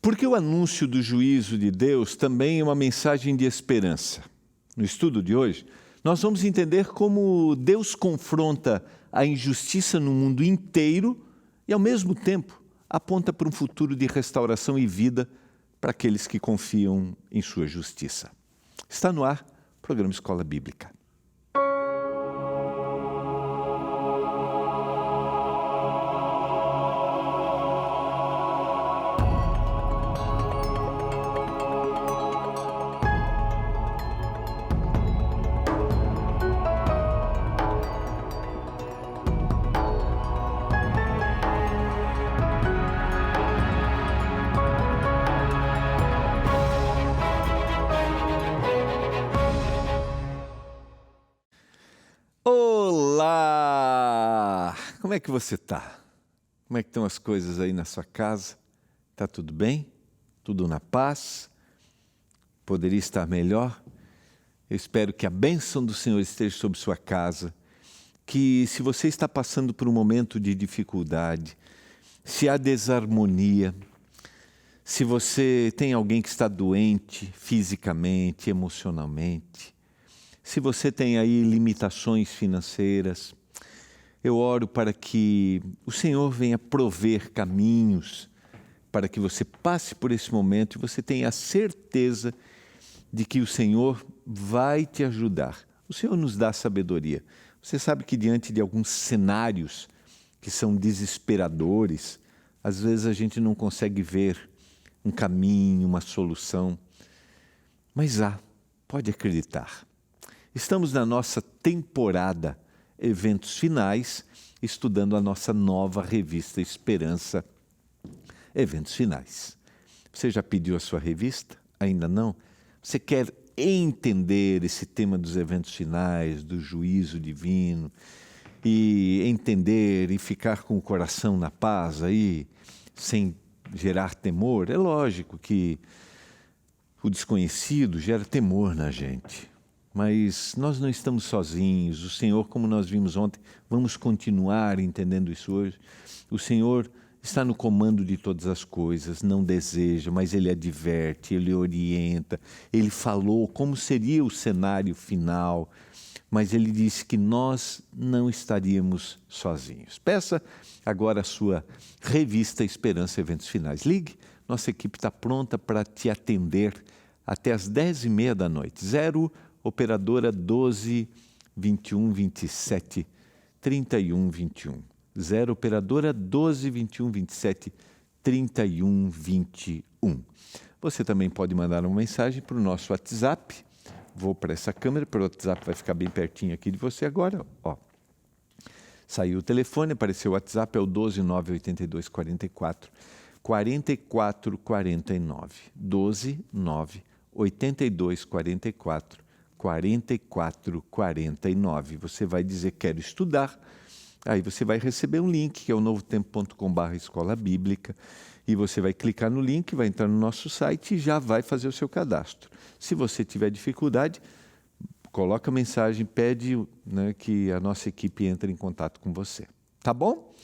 Porque o anúncio do juízo de Deus também é uma mensagem de esperança. No estudo de hoje, nós vamos entender como Deus confronta a injustiça no mundo inteiro e, ao mesmo tempo, aponta para um futuro de restauração e vida para aqueles que confiam em sua justiça. Está no ar o programa Escola Bíblica. Olá! Como é que você está? Como é que estão as coisas aí na sua casa? Está tudo bem? Tudo na paz? Poderia estar melhor? Eu espero que a bênção do Senhor esteja sobre sua casa, que se você está passando por um momento de dificuldade, se há desarmonia, se você tem alguém que está doente fisicamente, emocionalmente, se você tem aí limitações financeiras, eu oro para que o Senhor venha prover caminhos para que você passe por esse momento e você tenha a certeza de que o Senhor vai te ajudar. O Senhor nos dá sabedoria. Você sabe que diante de alguns cenários que são desesperadores, às vezes a gente não consegue ver um caminho, uma solução, mas pode acreditar. Estamos na nossa temporada Eventos Finais, estudando a nossa nova revista Esperança Eventos Finais. Você já pediu a sua revista? Ainda não? Você quer entender esse tema dos eventos finais, do juízo divino, e entender e ficar com o coração na paz aí, sem gerar temor? É lógico que o desconhecido gera temor na gente. Mas nós não estamos sozinhos. O Senhor, como nós vimos ontem, vamos continuar entendendo isso hoje. O Senhor está no comando de todas as coisas, não deseja, mas Ele adverte, Ele orienta. Ele falou como seria o cenário final, mas Ele disse que nós não estaríamos sozinhos. Peça agora a sua revista Esperança Eventos Finais. Ligue, nossa equipe está pronta para te atender até às 10h30 da noite. Operadora 12 21 27 31 21. 0 Operadora 12 21 27 31 21. Você também pode mandar uma mensagem para o nosso WhatsApp. Vou para essa câmera, para o WhatsApp vai ficar bem pertinho aqui de você agora. Saiu o telefone, apareceu o WhatsApp, é o 12 982 44 44 49. 12 982 44 44 49. Você vai dizer quero estudar, aí você vai receber um link que é o novotempo.com/escola bíblica e você vai clicar no link, vai entrar no nosso site e já vai fazer o seu cadastro. Se você tiver dificuldade, coloca a mensagem, pede que a nossa equipe entre em contato com você. Tá bom?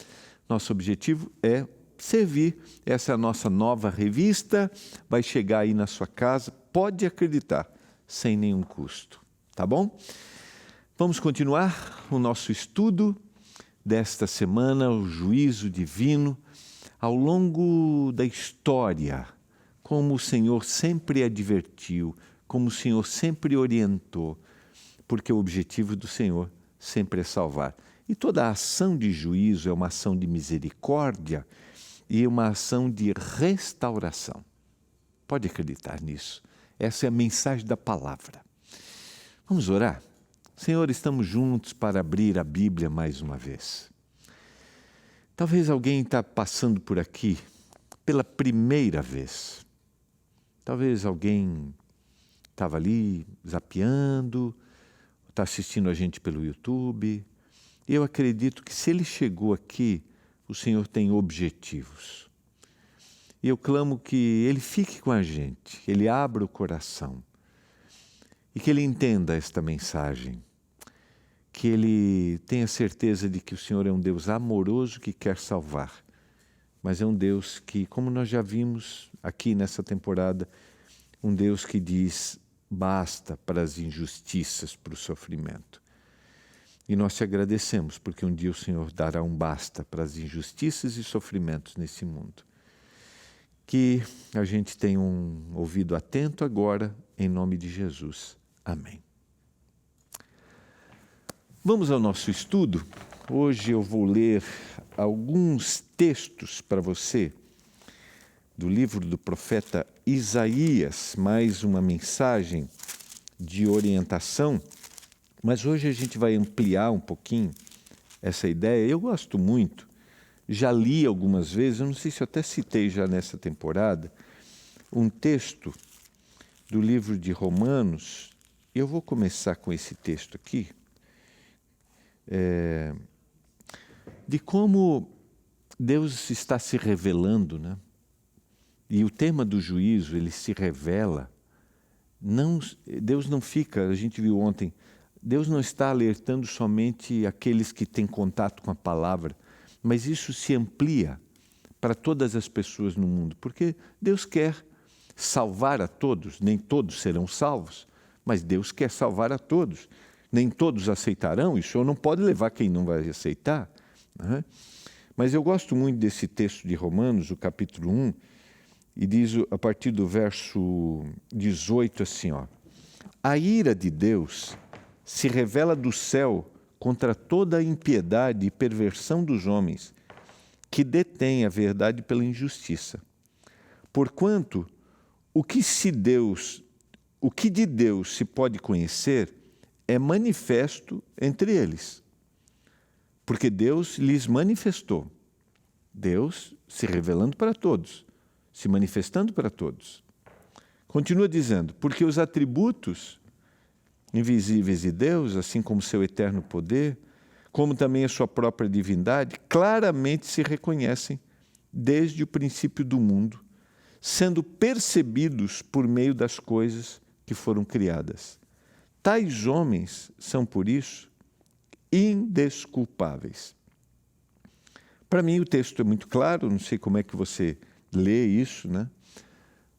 Nosso objetivo é servir. Essa é a nossa nova revista, vai chegar aí na sua casa, pode acreditar, sem nenhum custo, tá bom? Vamos continuar o nosso estudo desta semana, o juízo divino, ao longo da história, como o Senhor sempre advertiu, como o Senhor sempre orientou, porque o objetivo do Senhor sempre é salvar. E toda a ação de juízo é uma ação de misericórdia e uma ação de restauração. Pode acreditar nisso. Essa é a mensagem da palavra. Vamos orar? Senhor, estamos juntos para abrir a Bíblia mais uma vez. Talvez alguém está passando por aqui pela primeira vez. Talvez alguém estava ali zapeando, está assistindo a gente pelo YouTube. E eu acredito que se ele chegou aqui, o Senhor tem objetivos. E eu clamo que Ele fique com a gente, que Ele abra o coração e que Ele entenda esta mensagem, que Ele tenha certeza de que o Senhor é um Deus amoroso que quer salvar mas é um Deus que, como nós já vimos aqui nessa temporada, um Deus que diz basta para as injustiças, para o sofrimento. E nós te agradecemos, porque um dia o Senhor dará um basta para as injustiças e sofrimentos nesse mundo. Que a gente tenha um ouvido atento agora, em nome de Jesus. Amém. Vamos ao nosso estudo. Hoje eu vou ler alguns textos para você do livro do profeta Isaías, mais uma mensagem de orientação, mas hoje a gente vai ampliar um pouquinho essa ideia. Eu gosto muito, já li algumas vezes, eu não sei se eu até citei já nessa temporada, um texto do livro de Romanos. Eu vou começar com esse texto aqui, de como Deus está se revelando, né? E o tema do juízo, ele se revela. Deus não fica, a gente viu ontem, Deus não está alertando somente aqueles que têm contato com a palavra, mas isso se amplia para todas as pessoas no mundo, porque Deus quer salvar a todos, nem todos serão salvos, mas Deus quer salvar a todos. Nem todos aceitarão, isso ou não pode levar quem não vai aceitar. Né? Mas eu gosto muito desse texto de Romanos, o capítulo 1, e diz a partir do verso 18 assim, ó: a ira de Deus se revela do céu contra toda a impiedade e perversão dos homens, que detêm a verdade pela injustiça. Porquanto, o que de Deus se pode conhecer é manifesto entre eles, porque Deus lhes manifestou. Deus se revelando para todos, se manifestando para todos. Continua dizendo, porque os atributos invisíveis de Deus, assim como seu eterno poder, como também a sua própria divindade, claramente se reconhecem desde o princípio do mundo, sendo percebidos por meio das coisas que foram criadas. Tais homens são, por isso, indesculpáveis. Para mim o texto é muito claro, não sei como é que você lê isso, né?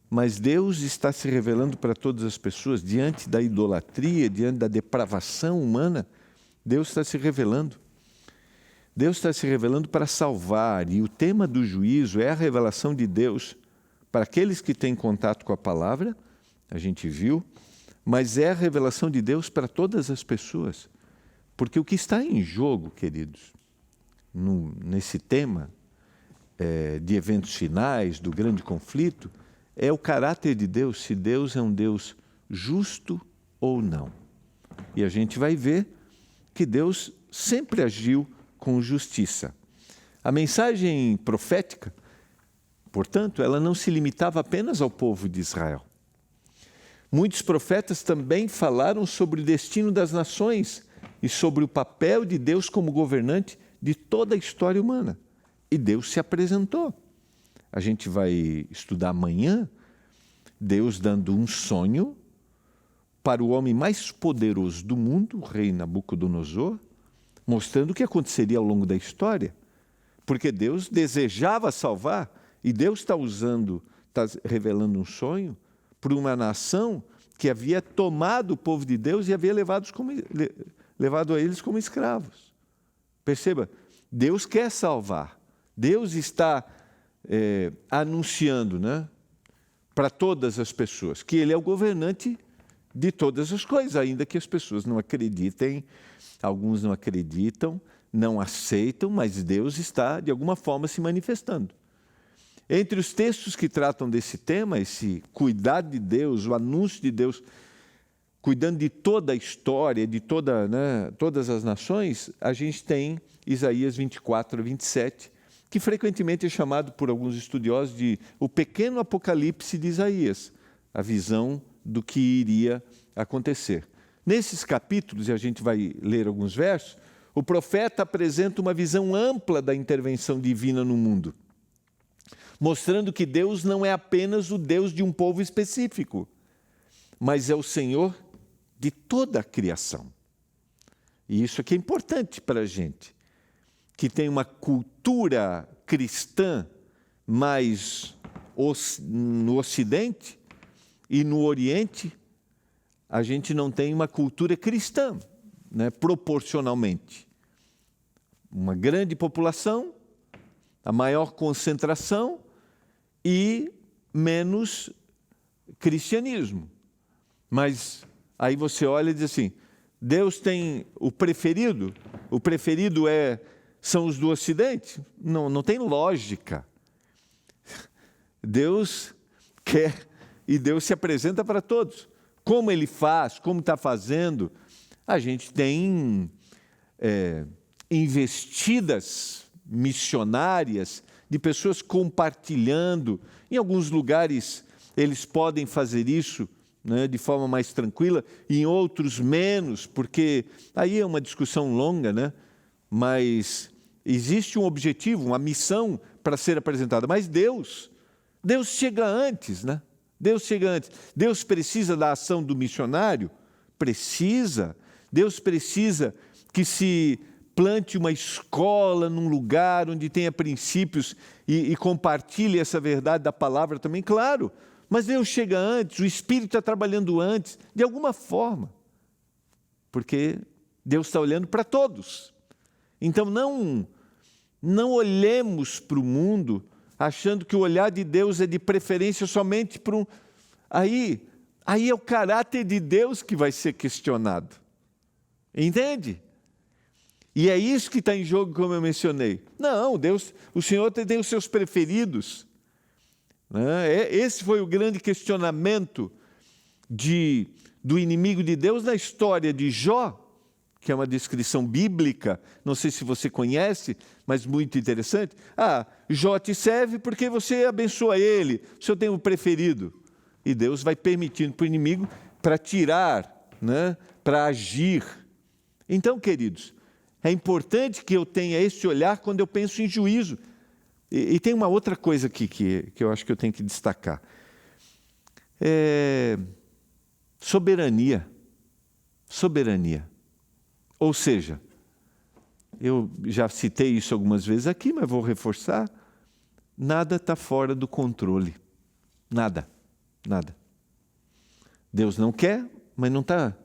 Mas Deus está se revelando para todas as pessoas, diante da idolatria, diante da depravação humana, Deus está se revelando. Deus está se revelando para salvar, e o tema do juízo é a revelação de Deus para aqueles que têm contato com a palavra, a gente viu, mas é a revelação de Deus para todas as pessoas. Porque o que está em jogo, queridos, nesse tema de eventos finais, do grande conflito, é o caráter de Deus, se Deus é um Deus justo ou não. E a gente vai ver que Deus sempre agiu com justiça. A mensagem profética, portanto, ela não se limitava apenas ao povo de Israel. Muitos profetas também falaram sobre o destino das nações e sobre o papel de Deus como governante de toda a história humana. E Deus se apresentou. A gente vai estudar amanhã Deus dando um sonho para o homem mais poderoso do mundo, o rei Nabucodonosor, mostrando o que aconteceria ao longo da história. Porque Deus desejava salvar, e Deus está revelando um sonho para uma nação que havia tomado o povo de Deus e havia levado a eles como escravos. Perceba, Deus quer salvar. Deus está anunciando, né, para todas as pessoas que Ele é o governante de todas as coisas, ainda que as pessoas não acreditem, alguns não acreditam, não aceitam, mas Deus está, de alguma forma, se manifestando. Entre os textos que tratam desse tema, esse cuidado de Deus, o anúncio de Deus, cuidando de toda a história, de todas as nações, a gente tem Isaías 24 a 27, que frequentemente é chamado por alguns estudiosos de o pequeno apocalipse de Isaías, a visão do que iria acontecer. Nesses capítulos, e a gente vai ler alguns versos, o profeta apresenta uma visão ampla da intervenção divina no mundo, mostrando que Deus não é apenas o Deus de um povo específico, mas é o Senhor de toda a criação. E isso aqui é importante para a gente, que tem uma cultura cristã mas no Ocidente e no Oriente, a gente não tem uma cultura cristã, né, proporcionalmente. Uma grande população, a maior concentração e menos cristianismo. Mas aí você olha e diz assim, Deus tem o preferido são os do Ocidente? Não tem lógica. Deus quer e Deus se apresenta para todos. Como Ele faz, como está fazendo, a gente tem investidas missionárias de pessoas compartilhando. Em alguns lugares eles podem fazer isso, né, de forma mais tranquila, em outros menos, porque aí é uma discussão longa, né? Mas existe um objetivo, uma missão para ser apresentada. Mas Deus chega antes, né? Deus chega antes. Deus precisa da ação do missionário? Precisa. Deus precisa que se plante uma escola num lugar onde tenha princípios e compartilhe essa verdade da palavra também? Claro. Mas Deus chega antes, o Espírito está trabalhando antes, de alguma forma. Porque Deus está olhando para todos. Então não olhemos para o mundo achando que o olhar de Deus é de preferência somente para um... Aí é o caráter de Deus que vai ser questionado. Entende? E é isso que está em jogo, como eu mencionei. Não, Deus, o Senhor tem os seus preferidos. Esse foi o grande questionamento do inimigo de Deus na história de Jó, que é uma descrição bíblica, não sei se você conhece, mas muito interessante. Jó te serve porque você abençoa ele, o Senhor tem o preferido. E Deus vai permitindo para o inimigo para tirar, né, para agir. Então, queridos, é importante que eu tenha esse olhar quando eu penso em juízo. E tem uma outra coisa aqui que eu acho que eu tenho que destacar. Soberania. Soberania. Ou seja, eu já citei isso algumas vezes aqui, mas vou reforçar. Nada está fora do controle. Nada. Deus não quer, mas não está...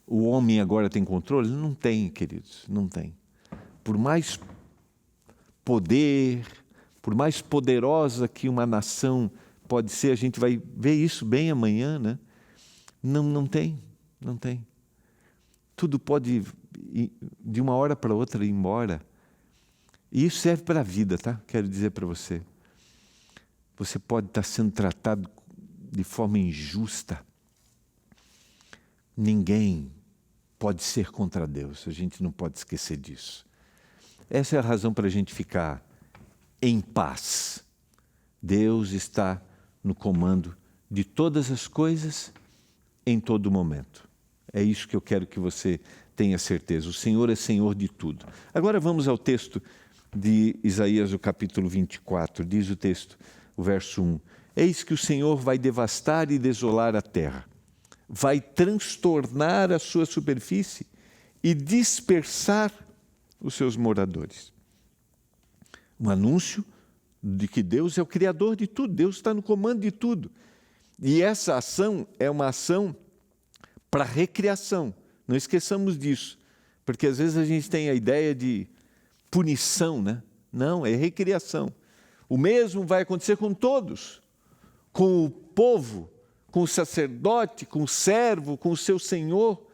O homem agora tem controle? Não tem, queridos, não tem. Por mais poder, por mais poderosa que uma nação pode ser, a gente vai ver isso bem amanhã, né? Não tem. Tudo pode, de uma hora para outra, ir embora. E isso serve para a vida, tá? Quero dizer para você. Você pode estar sendo tratado de forma injusta. Ninguém pode ser contra Deus, a gente não pode esquecer disso. Essa é a razão para a gente ficar em paz. Deus está no comando de todas as coisas, em todo momento. É isso que eu quero que você tenha certeza. O Senhor é Senhor de tudo. Agora vamos ao texto de Isaías, o capítulo 24. Diz o texto, o verso 1. Eis que o Senhor vai devastar e desolar a terra. Vai transtornar a sua superfície e dispersar os seus moradores. Um anúncio de que Deus é o Criador de tudo, Deus está no comando de tudo. E essa ação é uma ação para recriação. Não esqueçamos disso, porque às vezes a gente tem a ideia de punição, né? Não, é recriação. O mesmo vai acontecer com todos, com o povo, com o sacerdote, com o servo, com o seu senhor,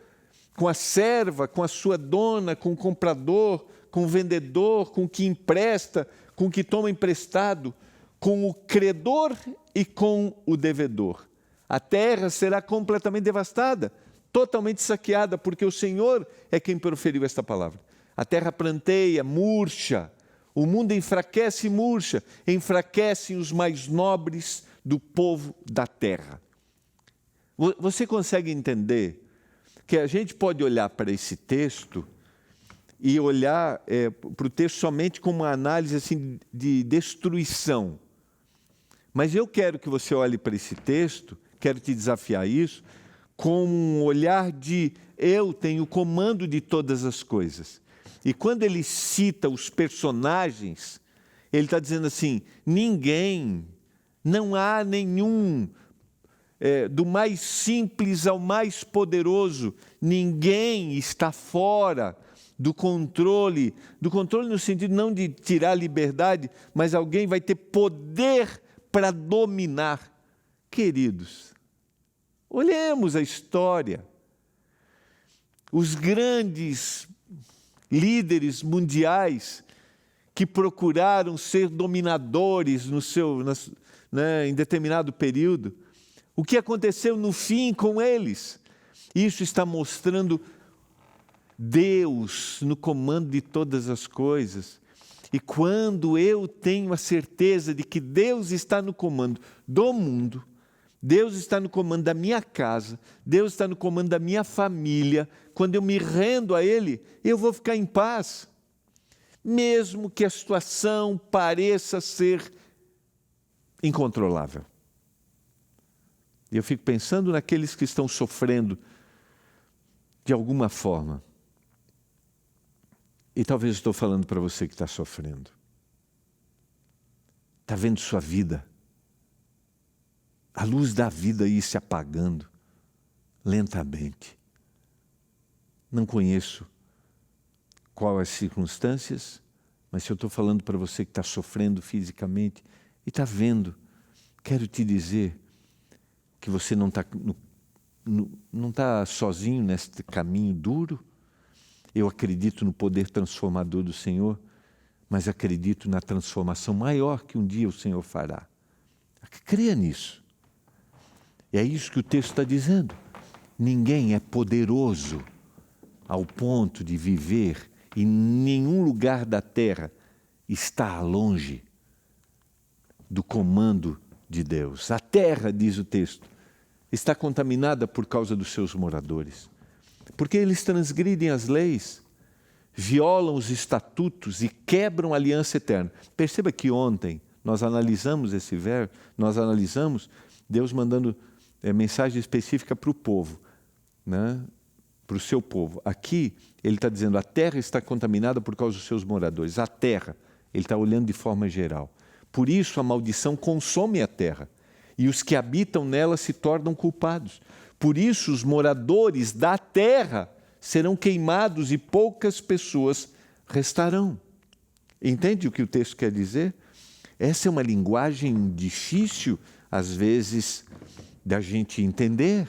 com a serva, com a sua dona, com o comprador, com o vendedor, com o que empresta, com o que toma emprestado, com o credor e com o devedor. A terra será completamente devastada, totalmente saqueada, porque o Senhor é quem proferiu esta palavra. A terra pranteia, murcha, o mundo enfraquece e murcha, enfraquecem os mais nobres do povo da terra. Você consegue entender que a gente pode olhar para esse texto e olhar para o texto somente como uma análise assim, de destruição. Mas eu quero que você olhe para esse texto, quero te desafiar isso, com um olhar de eu tenho o comando de todas as coisas. E quando ele cita os personagens, Ele está dizendo assim, ninguém, não há nenhum, do mais simples ao mais poderoso, ninguém está fora do controle no sentido não de tirar a liberdade, mas alguém vai ter poder para dominar. Queridos, olhemos a história. Os grandes líderes mundiais que procuraram ser dominadores em determinado período, o que aconteceu no fim com eles? Isso está mostrando Deus no comando de todas as coisas. E quando eu tenho a certeza de que Deus está no comando do mundo, Deus está no comando da minha casa, Deus está no comando da minha família, quando eu me rendo a Ele, eu vou ficar em paz. Mesmo que a situação pareça ser incontrolável. E eu fico pensando naqueles que estão sofrendo de alguma forma. E talvez estou falando para você que está sofrendo. Está vendo sua vida, a luz da vida aí se apagando lentamente. Não conheço quais as circunstâncias, mas se eu estou falando para você que está sofrendo fisicamente e está vendo, quero te dizer que você não está sozinho neste caminho duro. Eu acredito no poder transformador do Senhor, mas acredito na transformação maior que um dia o Senhor fará. Creia nisso. É isso que o texto está dizendo. Ninguém é poderoso ao ponto de viver em nenhum lugar da terra está longe do comando de Deus. A terra, diz o texto, está contaminada por causa dos seus moradores. Porque eles transgridem as leis, violam os estatutos e quebram a aliança eterna. Perceba que ontem nós analisamos esse verso, nós analisamos Deus mandando mensagem específica para o povo, né? Para o seu povo. Aqui ele está dizendo, a terra está contaminada por causa dos seus moradores. A terra, ele está olhando de forma geral. Por isso a maldição consome a terra e os que habitam nela se tornam culpados. Por isso os moradores da terra serão queimados e poucas pessoas restarão. Entende o que o texto quer dizer? Essa é uma linguagem difícil, às vezes, da gente entender.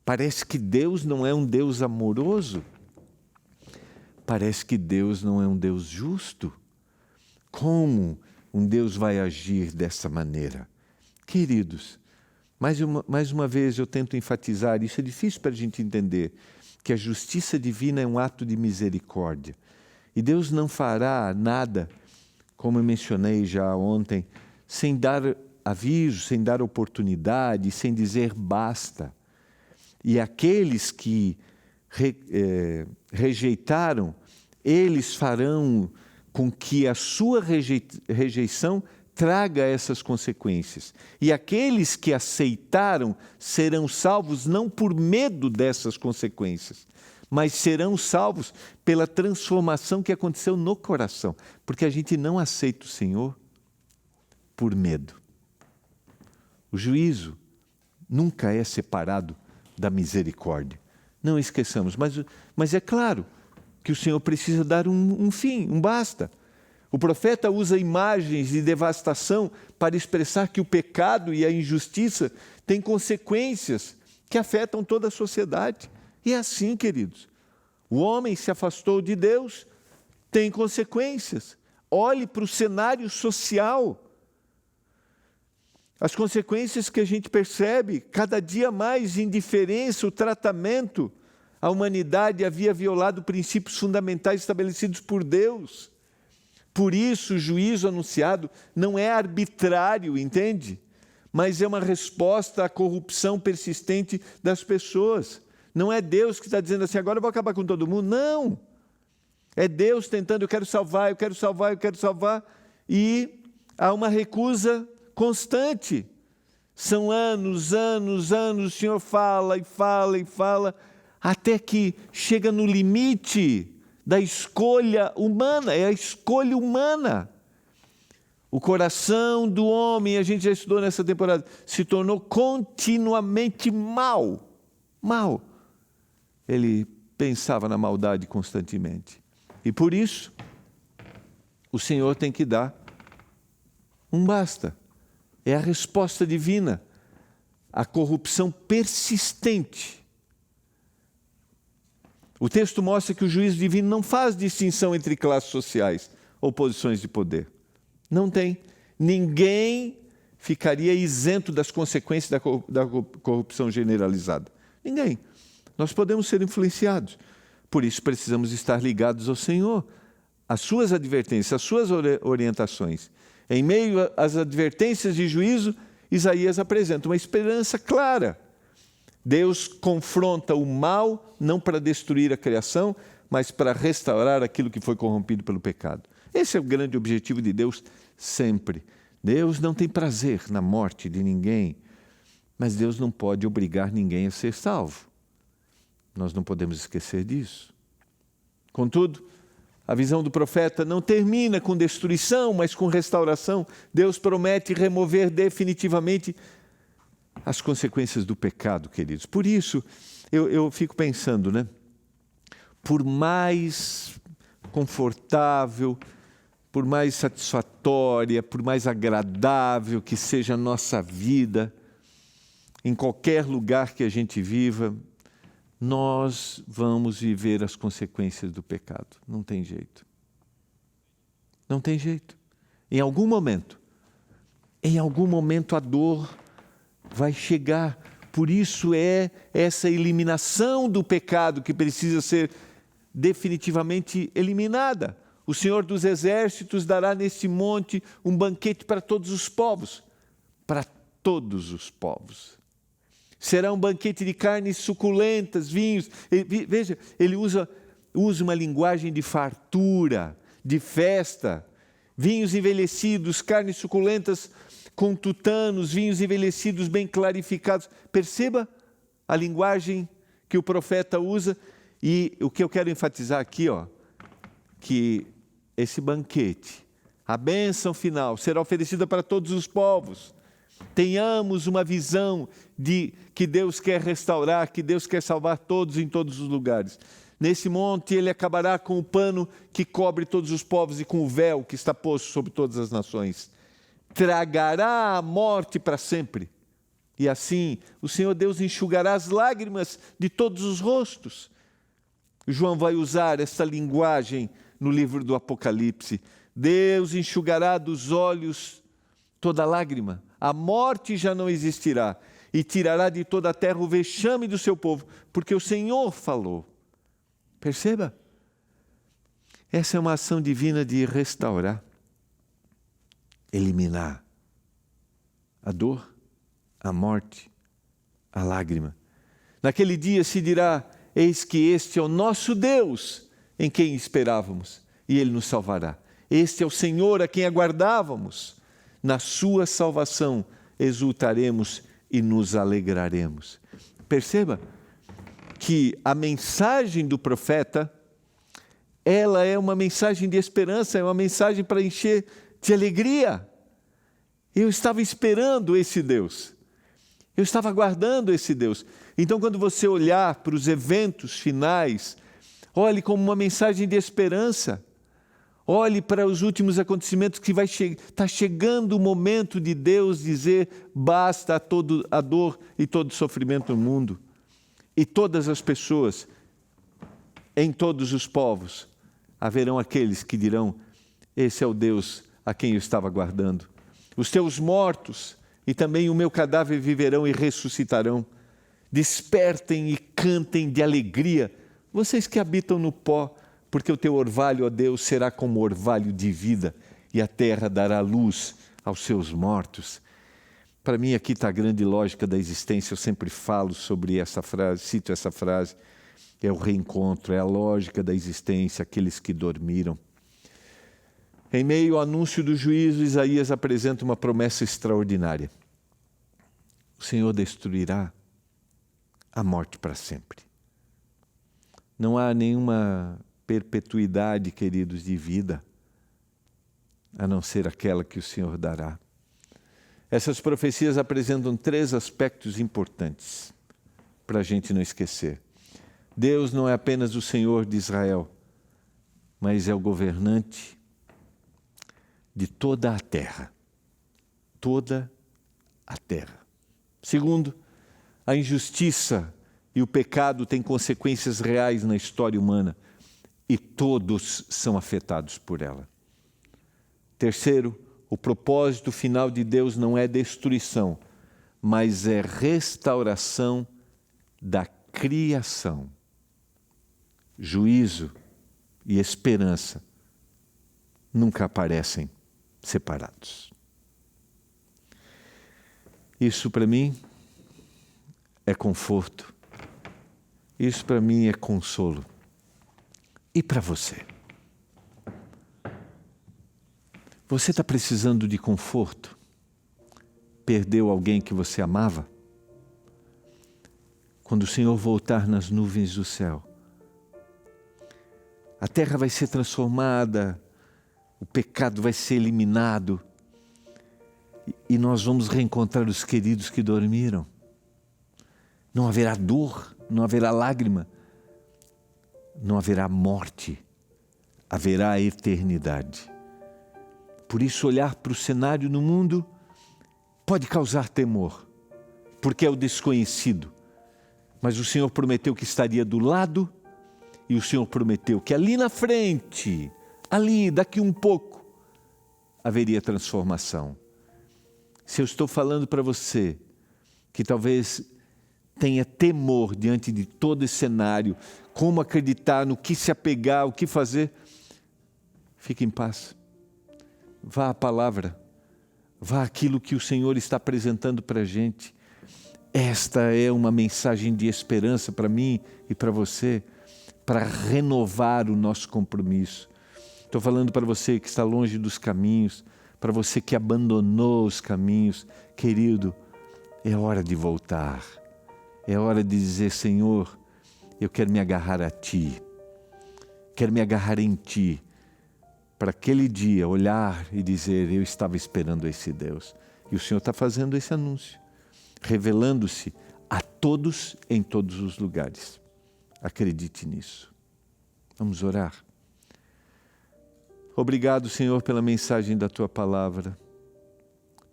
Parece que Deus não é um Deus amoroso. Parece que Deus não é um Deus justo. Como um Deus vai agir dessa maneira? Queridos, mais uma vez eu tento enfatizar, isso é difícil para a gente entender, que a justiça divina é um ato de misericórdia. E Deus não fará nada, como eu mencionei já ontem, sem dar aviso, sem dar oportunidade, sem dizer basta. E aqueles que rejeitaram, eles farão com que a sua rejeição traga essas consequências. E aqueles que aceitaram serão salvos não por medo dessas consequências, mas serão salvos pela transformação que aconteceu no coração. Porque a gente não aceita o Senhor por medo. O juízo nunca é separado da misericórdia. Não esqueçamos, mas é claro que o Senhor precisa dar um fim, um basta. O profeta usa imagens de devastação para expressar que o pecado e a injustiça têm consequências que afetam toda a sociedade. E é assim, queridos. O homem se afastou de Deus, tem consequências. Olhe para o cenário social. As consequências que a gente percebe, cada dia mais indiferença, o tratamento. A humanidade havia violado princípios fundamentais estabelecidos por Deus. Por isso, o juízo anunciado não é arbitrário, entende? Mas é uma resposta à corrupção persistente das pessoas. Não é Deus que está dizendo assim, agora eu vou acabar com todo mundo. Não! É Deus tentando, eu quero salvar, eu quero salvar, eu quero salvar. E há uma recusa constante. São anos, o Senhor fala e fala e fala, até que chega no limite da escolha humana, é a escolha humana. O coração do homem, a gente já estudou nessa temporada, se tornou continuamente mau. Mau. Ele pensava na maldade constantemente. E por isso, o Senhor tem que dar um basta. É a resposta divina à corrupção persistente. O texto mostra que o juízo divino não faz distinção entre classes sociais ou posições de poder. Não tem. Ninguém ficaria isento das consequências da corrupção generalizada. Ninguém. Nós podemos ser influenciados. Por isso precisamos estar ligados ao Senhor, às suas advertências, às suas orientações. Em meio às advertências de juízo, Isaías apresenta uma esperança clara. Deus confronta o mal não para destruir a criação, mas para restaurar aquilo que foi corrompido pelo pecado. Esse é o grande objetivo de Deus sempre. Deus não tem prazer na morte de ninguém, mas Deus não pode obrigar ninguém a ser salvo. Nós não podemos esquecer disso. Contudo, a visão do profeta não termina com destruição, mas com restauração. Deus promete remover definitivamente as consequências do pecado, queridos. Por isso, eu fico pensando, né? Por mais confortável, por mais satisfatória, por mais agradável que seja a nossa vida, em qualquer lugar que a gente viva, nós vamos viver as consequências do pecado. Não tem jeito. Não tem jeito. Em algum momento a dor vai chegar. Por isso é essa eliminação do pecado que precisa ser definitivamente eliminada. O Senhor dos Exércitos dará neste monte um banquete para todos os povos. Para todos os povos. Será um banquete de carnes suculentas, vinhos. Veja, ele usa uma linguagem de fartura, de festa. Vinhos envelhecidos, carnes suculentas com tutanos, vinhos envelhecidos bem clarificados. Perceba a linguagem que o profeta usa. E o que eu quero enfatizar aqui, que esse banquete, a bênção final, será oferecida para todos os povos. Tenhamos uma visão de que Deus quer restaurar, que Deus quer salvar todos em todos os lugares. Nesse monte ele acabará com o pano que cobre todos os povos e com o véu que está posto sobre todas as nações. Tragará a morte para sempre. E assim o Senhor Deus enxugará as lágrimas de todos os rostos. João vai usar essa linguagem no livro do Apocalipse. Deus enxugará dos olhos toda lágrima. A morte já não existirá e tirará de toda a terra o vexame do seu povo, porque o Senhor falou. Perceba? Essa é uma ação divina de restaurar, eliminar a dor, a morte, a lágrima. Naquele dia se dirá: eis que este é o nosso Deus, em quem esperávamos, e Ele nos salvará. Este é o Senhor a quem aguardávamos. Na sua salvação exultaremos e nos alegraremos. Perceba que a mensagem do profeta, ela é uma mensagem de esperança, é uma mensagem para encher de alegria. Eu estava esperando esse Deus. Eu estava aguardando esse Deus. Então, quando você olhar para os eventos finais, olhe como uma mensagem de esperança. Olhe para os últimos acontecimentos que está chegando o momento de Deus dizer basta a dor e todo sofrimento no mundo. E todas as pessoas, em todos os povos, haverão aqueles que dirão: esse é o Deus a quem eu estava aguardando. Os teus mortos e também o meu cadáver viverão e ressuscitarão. Despertem e cantem de alegria, vocês que habitam no pó, porque o teu orvalho, ó Deus, será como orvalho de vida, e a terra dará luz aos seus mortos. Para mim aqui está a grande lógica da existência, eu sempre falo sobre essa frase, cito essa frase, é o reencontro, é a lógica da existência, aqueles que dormiram. Em meio ao anúncio do juízo, Isaías apresenta uma promessa extraordinária. O Senhor destruirá a morte para sempre. Não há nenhuma perpetuidade, queridos, de vida. a não ser aquela que o Senhor dará. Essas profecias apresentam 3 aspectos importantes para a gente não esquecer. Deus não é apenas o Senhor de Israel, mas é o governante de toda a terra. Toda a terra. Segundo, a injustiça e o pecado têm consequências reais na história humana e todos são afetados por ela. Terceiro, o propósito final de Deus não é destruição, mas é restauração da criação. Juízo e esperança nunca aparecem separados. Isso para mim é conforto. Isso para mim é consolo. E para você? Você está precisando de conforto? Perdeu alguém que você amava? Quando o Senhor voltar nas nuvens do céu, a terra vai ser transformada, o pecado vai ser eliminado e nós vamos reencontrar os queridos que dormiram. Não haverá dor, não haverá lágrima, não haverá morte, haverá eternidade. Por isso, olhar para o cenário no mundo pode causar temor, porque é o desconhecido. Mas o Senhor prometeu que estaria do lado e o Senhor prometeu que ali na frente, ali, daqui um pouco, haveria transformação. Se eu estou falando para você que talvez tenha temor diante de todo esse cenário, como acreditar, no que se apegar, o que fazer, fique em paz. Vá à palavra, vá àquilo que o Senhor está apresentando para a gente. Esta é uma mensagem de esperança para mim e para você, para renovar o nosso compromisso. Estou falando para você que está longe dos caminhos, para você que abandonou os caminhos. Querido, é hora de voltar. É hora de dizer, Senhor, eu quero me agarrar a Ti. Quero me agarrar em Ti. Para aquele dia olhar e dizer, eu estava esperando esse Deus. E o Senhor está fazendo esse anúncio, revelando-se a todos em todos os lugares. Acredite nisso. Vamos orar. Obrigado, Senhor, pela mensagem da Tua palavra.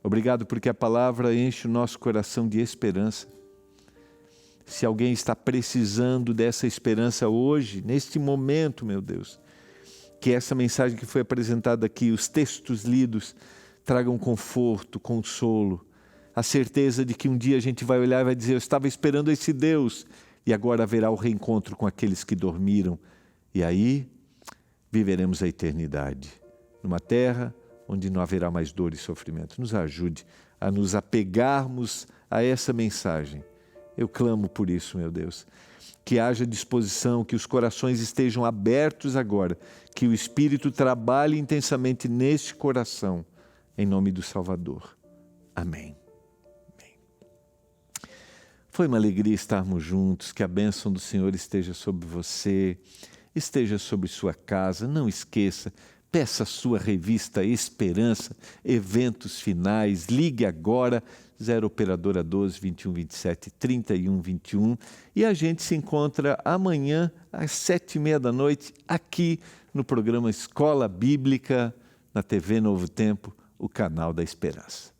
Obrigado porque a palavra enche o nosso coração de esperança. Se alguém está precisando dessa esperança hoje, neste momento, meu Deus, que essa mensagem que foi apresentada aqui, os textos lidos, tragam conforto, consolo, a certeza de que um dia a gente vai olhar e vai dizer, eu estava esperando esse Deus, e agora haverá o reencontro com aqueles que dormiram, e aí viveremos a eternidade, numa terra onde não haverá mais dor e sofrimento. Nos ajude a nos apegarmos a essa mensagem. Eu clamo por isso, meu Deus. Que haja disposição, que os corações estejam abertos agora, que o Espírito trabalhe intensamente neste coração, em nome do Salvador. Amém. Amém. Foi uma alegria estarmos juntos, que a bênção do Senhor esteja sobre você, esteja sobre sua casa. Não esqueça, peça a sua revista Esperança, eventos finais, ligue agora, 0 operadora 12 21 27 31 21 e a gente se encontra amanhã às 7h30 da noite aqui no programa Escola Bíblica na TV Novo Tempo, o canal da Esperança.